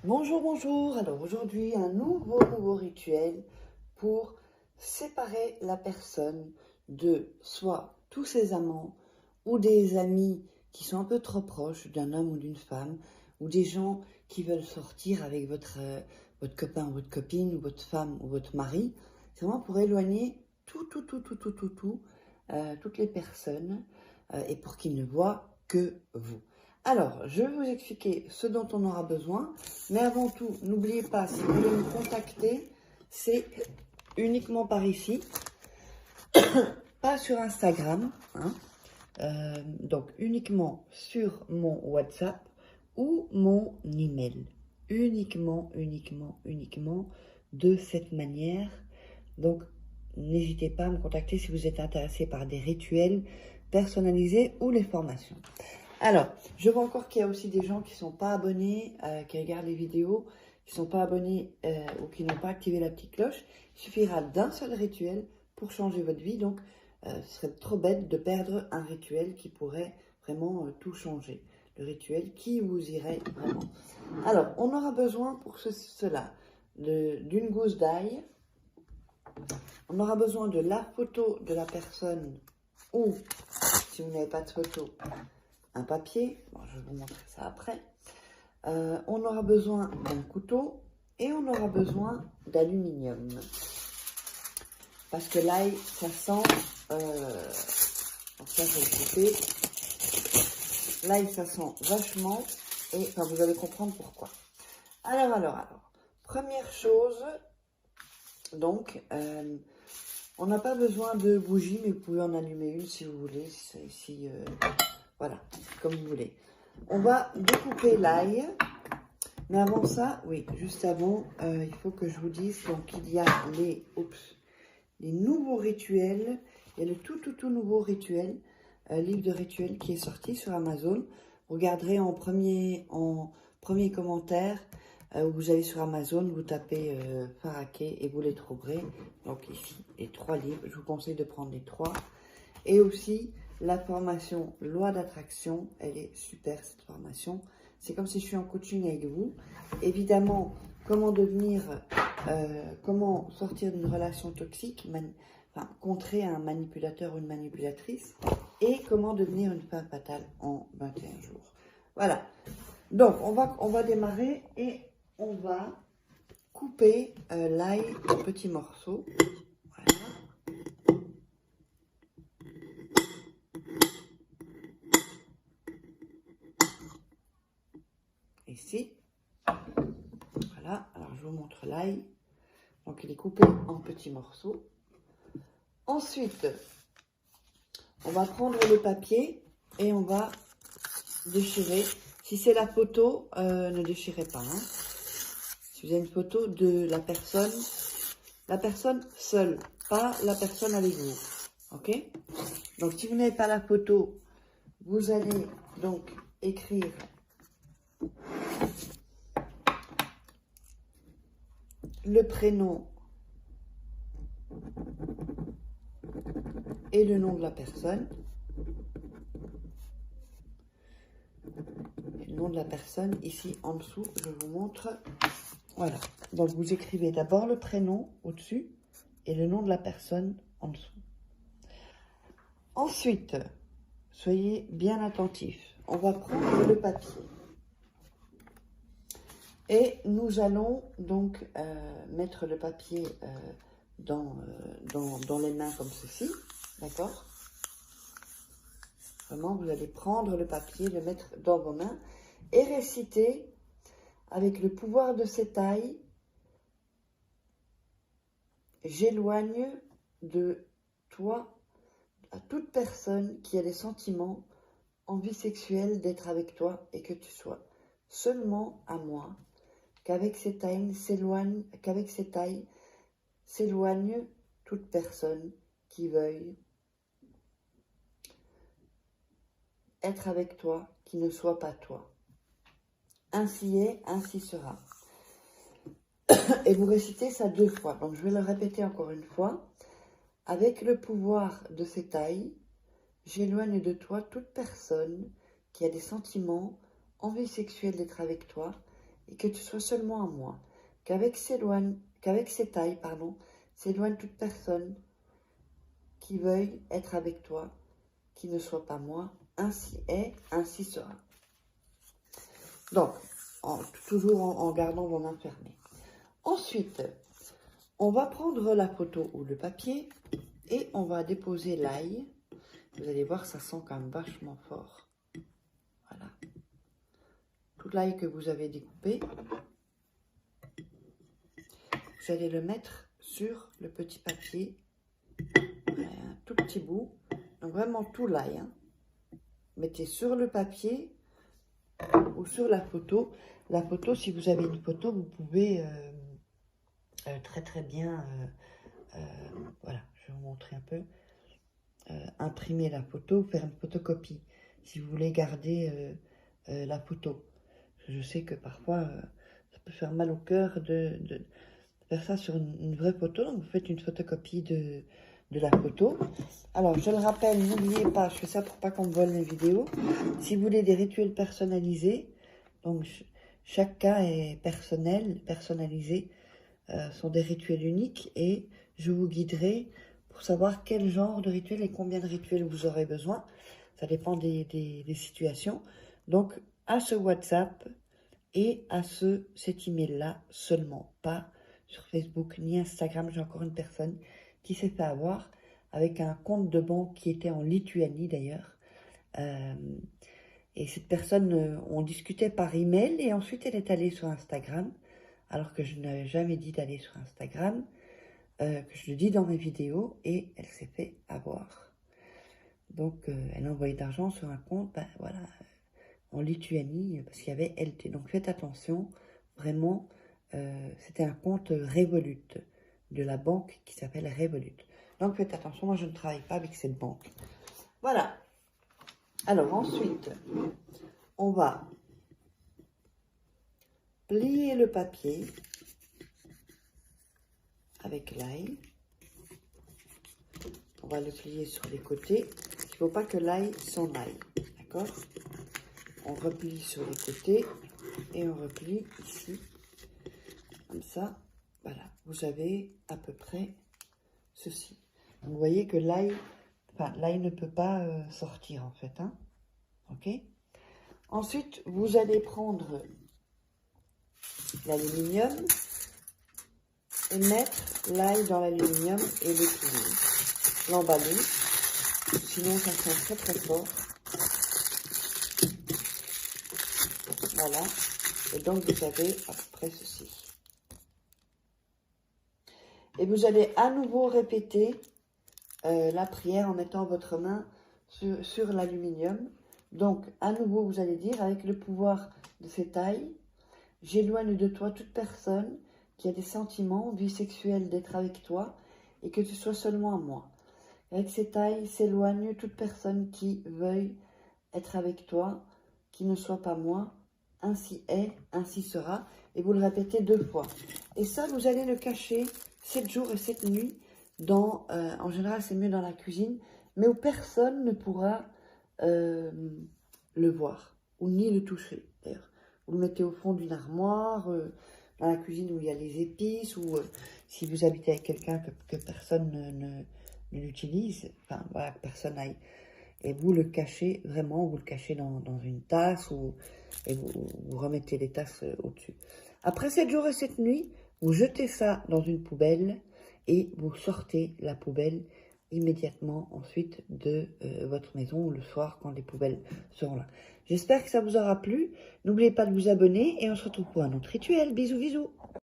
Bonjour, bonjour. Alors aujourd'hui, un nouveau rituel pour séparer la personne de soit tous ses amants ou des amis qui sont un peu trop proches d'un homme ou d'une femme ou des gens qui veulent sortir avec votre copain ou votre copine ou votre femme ou votre mari. C'est vraiment pour éloigner toutes les personnes et pour qu'ils ne voient que vous. Alors, je vais vous expliquer ce dont on aura besoin, mais avant tout, n'oubliez pas, si vous voulez me contacter, c'est uniquement par ici, pas sur Instagram, hein, donc uniquement sur mon WhatsApp ou mon email. Uniquement de cette manière. Donc, n'hésitez pas à me contacter si vous êtes intéressé par des rituels personnalisés ou les formations. Alors, je vois encore qu'il y a aussi des gens qui ne sont pas abonnés, qui regardent les vidéos, qui ne sont pas abonnés ou qui n'ont pas activé la petite cloche. Il suffira d'un seul rituel pour changer votre vie. Donc, ce serait trop bête de perdre un rituel qui pourrait vraiment tout changer. Le rituel qui vous irait vraiment. Alors, on aura besoin pour cela d'une gousse d'ail. On aura besoin de la photo de la personne ou, si vous n'avez pas de photo, un papier. Bon, je vais vous montrer ça après. On aura besoin d'un couteau et on aura besoin d'aluminium. Parce que l'ail, ça sent... donc ça, je vais le couper. L'ail, ça sent vachement et enfin, vous allez comprendre pourquoi. Alors. Première chose, donc, on n'a pas besoin de bougies, mais vous pouvez en allumer une si vous voulez. Voilà, comme vous voulez. On va découper l'ail. Mais avant ça, oui, juste avant, il faut que je vous dise, donc il y a les nouveaux rituels. Il y a le tout nouveau rituel, livre de rituels qui est sorti sur Amazon. Vous regarderez en premier commentaire, où vous allez sur Amazon, vous tapez Faraké et vous les trouverez. Donc ici, les 3 livres, je vous conseille de prendre les 3. Et aussi, la formation Loi d'attraction, elle est super cette formation. C'est comme si je suis en coaching avec vous. Évidemment, comment sortir d'une relation toxique, contrer un manipulateur ou une manipulatrice, et comment devenir une femme fatale en 21 jours. Voilà. Donc, on va démarrer et on va couper l'ail en petits morceaux. Voilà. Ici. Voilà, alors je vous montre l'ail. Donc il est coupé en petits morceaux. Ensuite, on va prendre le papier et on va déchirer. Si c'est la photo, ne déchirez pas. Hein. Si vous avez une photo de la personne seule, pas la personne avec vous. Ok? Donc si vous n'avez pas la photo, vous allez donc écrire le prénom et le nom de la personne. Le nom de la personne, ici en dessous, je vous montre. Voilà. Donc vous écrivez d'abord le prénom au-dessus et le nom de la personne en dessous. Ensuite, soyez bien attentifs. On va prendre le papier. Et nous allons donc mettre le papier dans les mains comme ceci, d'accord? Vraiment, vous allez prendre le papier, le mettre dans vos mains et réciter avec le pouvoir de cette ail, j'éloigne de toi à toute personne qui a des sentiments, envie sexuelle d'être avec toi et que tu sois seulement à moi. Qu'avec cette ail s'éloigne toute personne qui veuille être avec toi, qui ne soit pas toi. Ainsi est, ainsi sera. Et vous récitez ça 2 fois. Donc je vais le répéter encore une fois. Avec le pouvoir de cette ail, j'éloigne de toi toute personne qui a des sentiments, envie sexuelle d'être avec toi et que tu sois seulement à moi. Qu'avec ces tailles, s'éloigne toute personne qui veuille être avec toi, qui ne soit pas moi. Ainsi est, ainsi sera. Donc, toujours en gardant vos mains fermées. Ensuite, on va prendre la photo ou le papier et on va déposer l'ail. Vous allez voir, ça sent quand même vachement fort. Voilà. Tout l'ail que vous avez découpé, vous allez le mettre sur le petit papier. Voilà, un tout petit bout. Donc vraiment tout l'ail. Hein. Mettez sur le papier ou sur la photo. La photo, si vous avez une photo, vous pouvez très bien, voilà, je vais vous montrer un peu, imprimer la photo, faire une photocopie, si vous voulez garder la photo. Je sais que parfois, ça peut faire mal au cœur de faire ça sur une vraie photo, donc vous faites une photocopie de la photo. Alors, je le rappelle, n'oubliez pas, je fais ça pour pas qu'on me vole mes vidéos. Si vous voulez des rituels personnalisés, donc chaque cas est personnalisé, sont des rituels uniques et je vous guiderai pour savoir quel genre de rituel et combien de rituels vous aurez besoin. Ça dépend des situations. Donc, à ce WhatsApp et à cet email-là seulement, pas sur Facebook ni Instagram. J'ai encore une personne qui s'est fait avoir avec un compte de banque qui était en Lituanie d'ailleurs. Et cette personne, on discutait par email et ensuite elle est allée sur Instagram, alors que je n'avais jamais dit d'aller sur Instagram, que je le dis dans mes vidéos, et elle s'est fait avoir. Donc elle a envoyé d'argent sur un compte, ben, voilà, en Lituanie, parce qu'il y avait LT. Donc faites attention, vraiment, c'était un compte Revolut, de la banque qui s'appelle Revolut. Donc faites attention, moi je ne travaille pas avec cette banque. Voilà. Alors ensuite, on va plier le papier avec l'ail. On va le plier sur les côtés. Il ne faut pas que l'ail s'en aille. D'accord? On replie sur les côtés et on replie ici. Comme ça. Voilà. Vous avez à peu près ceci. Donc, vous voyez que l'ail ne peut pas sortir en fait. Hein? Ok? Ensuite, vous allez prendre l'aluminium et mettre l'ail dans l'aluminium et le plier. L'emballer. Sinon, ça sent très fort. Voilà. Et donc, vous avez à peu près ceci. Et vous allez à nouveau répéter la prière en mettant votre main sur l'aluminium. Donc, à nouveau, vous allez dire, avec le pouvoir de cette taille, j'éloigne de toi toute personne qui a des sentiments, vie sexuelle d'être avec toi, et que tu sois seulement à moi. Avec ces tailles, s'éloigne toute personne qui veuille être avec toi, qui ne soit pas moi. Ainsi est, ainsi sera. Et vous le répétez 2 fois. Et ça, vous allez le cacher 7 jours et 7 nuits. En général, c'est mieux dans la cuisine, mais où personne ne pourra le voir, ou ni le toucher, d'ailleurs. Vous le mettez au fond d'une armoire, dans la cuisine où il y a les épices, ou si vous habitez avec quelqu'un que personne ne l'utilise, enfin, voilà, que personne aille. Et vous le cachez, vraiment, vous le cachez dans une tasse, et vous remettez les tasses au-dessus. Après 7 jours et 7 nuits, vous jetez ça dans une poubelle, et vous sortez la poubelle immédiatement ensuite de votre maison ou le soir quand les poubelles seront là. J'espère que ça vous aura plu. N'oubliez pas de vous abonner et on se retrouve pour un autre rituel. Bisous, bisous.